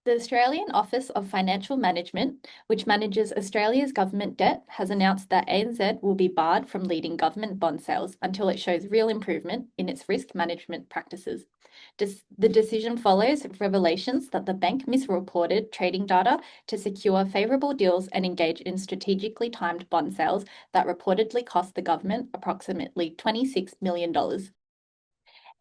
The Australian Office of Financial Management, which manages Australia's government debt, has announced that ANZ will be barred from leading government bond sales until it shows real improvement in its risk management practices. The decision follows revelations that the bank misreported trading data to secure favourable deals and engage in strategically timed bond sales that reportedly cost the government approximately $26 million.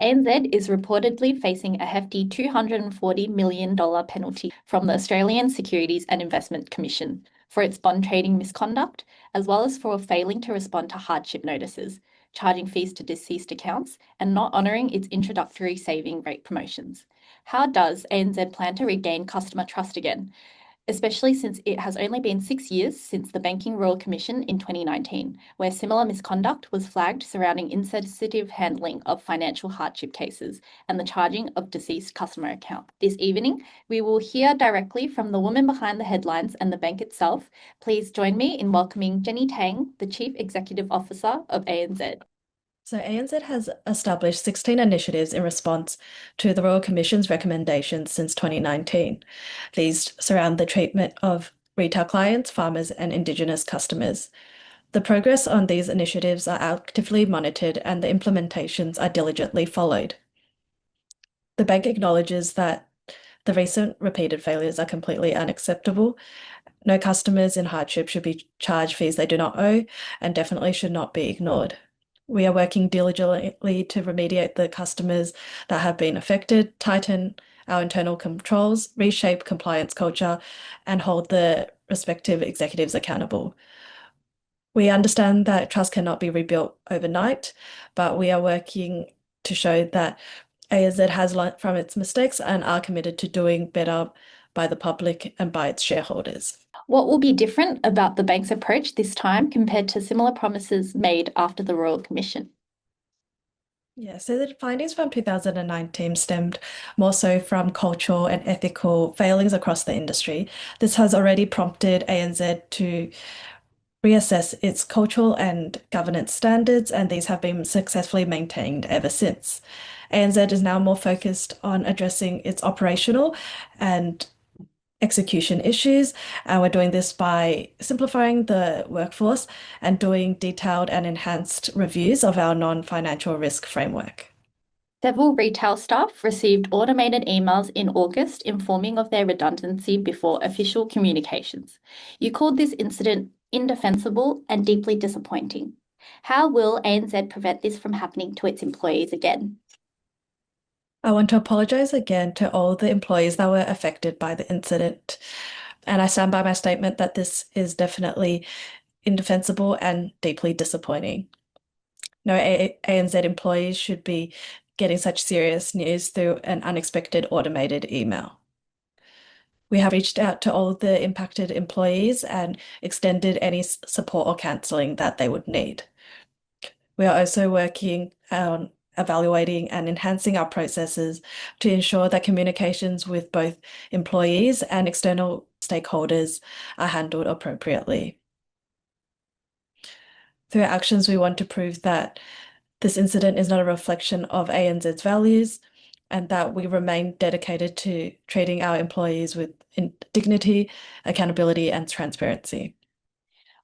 ANZ is reportedly facing a hefty $240 million penalty from the Australian Securities and Investment Commission for its bond trading misconduct, as well as for failing to respond to hardship notices, charging fees to deceased accounts, and not honouring its introductory saving rate promotions. How does ANZ plan to regain customer trust again, especially since it has only been 6 years since the Banking Royal Commission in 2019, where similar misconduct was flagged surrounding insensitive handling of financial hardship cases and the charging of deceased customer accounts? This evening, we will hear directly from the woman behind the headlines and the bank itself. Please join me in welcoming Jenny Tang, the Chief Executive Officer of ANZ. So ANZ has established 16 initiatives in response to the Royal Commission's recommendations since 2019. These surround the treatment of retail clients, farmers, and Indigenous customers. The progress on these initiatives are actively monitored and the implementations are diligently followed. The bank acknowledges that the recent repeated failures are completely unacceptable. No customers in hardship should be charged fees they do not owe and definitely should not be ignored. We are working diligently to remediate the customers that have been affected, tighten our internal controls, reshape compliance culture, and hold the respective executives accountable. We understand that trust cannot be rebuilt overnight, but we are working to show that ANZ has learnt from its mistakes and are committed to doing better by the public and by its shareholders. What will be different about the bank's approach this time compared to similar promises made after the Royal Commission? Yeah, so the findings from 2019 stemmed more so from cultural and ethical failings across the industry. This has already prompted ANZ to reassess its cultural and governance standards, and these have been successfully maintained ever since. ANZ is now more focused on addressing its operational and execution issues, and we're doing this by simplifying the workforce and doing detailed and enhanced reviews of our non-financial risk framework. Several retail staff received automated emails in August informing of their redundancy before official communications. You called this incident indefensible and deeply disappointing. How will ANZ prevent this from happening to its employees again? I want to apologize again to all the employees that were affected by the incident. And I stand by my statement that this is definitely indefensible and deeply disappointing. No ANZ employees should be getting such serious news through an unexpected automated email. We have reached out to all the impacted employees and extended any support or counselling that they would need. We are also working on evaluating and enhancing our processes to ensure that communications with both employees and external stakeholders are handled appropriately. Through our actions, we want to prove that this incident is not a reflection of ANZ's values and that we remain dedicated to treating our employees with dignity, accountability, and transparency.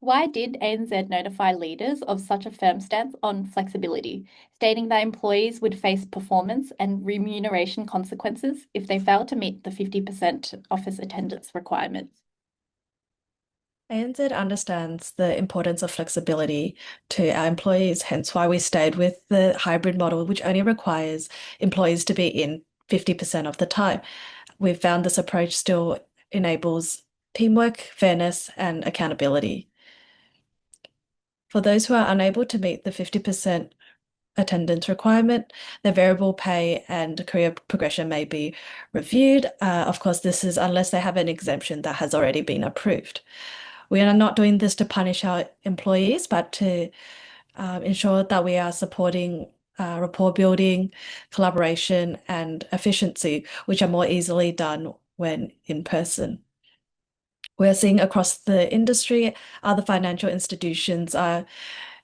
Why did ANZ notify leaders of such a firm stance on flexibility, stating that employees would face performance and remuneration consequences if they failed to meet the 50% office attendance requirements? ANZ understands the importance of flexibility to our employees, hence why we stayed with the hybrid model, which only requires employees to be in 50% of the time. We've found this approach still enables teamwork, fairness, and accountability. For those who are unable to meet the 50% attendance requirement, their variable pay and career progression may be reviewed. Of course, this is unless they have an exemption that has already been approved. We are not doing this to punish our employees, but to ensure that we are supporting rapport building, collaboration, and efficiency, which are more easily done when in person. We're seeing across the industry, other financial institutions are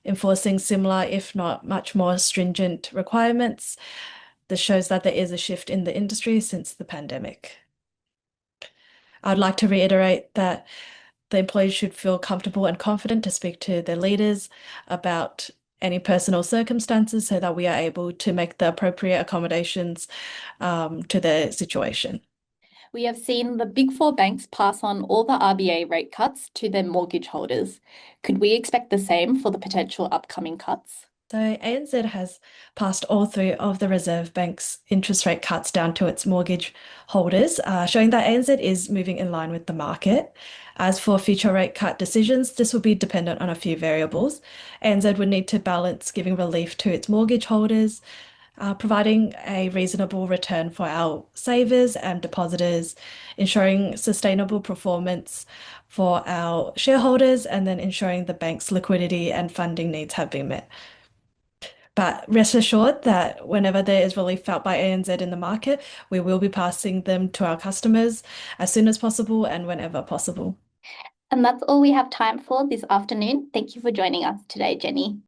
enforcing similar, if not much more stringent requirements. This shows that there is a shift in the industry since the pandemic. I'd like to reiterate that the employees should feel comfortable and confident to speak to their leaders about any personal circumstances so that we are able to make the appropriate accommodations to their situation. We have seen the big four banks pass on all the RBA rate cuts to their mortgage holders. Could we expect the same for the potential upcoming cuts? So ANZ has passed all three of the Reserve Bank's interest rate cuts down to its mortgage holders, showing that ANZ is moving in line with the market. As for future rate cut decisions, this will be dependent on a few variables. ANZ would need to balance giving relief to its mortgage holders, providing a reasonable return for our savers and depositors, ensuring sustainable performance for our shareholders, and then ensuring the bank's liquidity and funding needs have been met. But rest assured that whenever there is relief felt by ANZ in the market, we will be passing them to our customers as soon as possible and whenever possible. And that's all we have time for this afternoon. Thank you for joining us today, Jenny.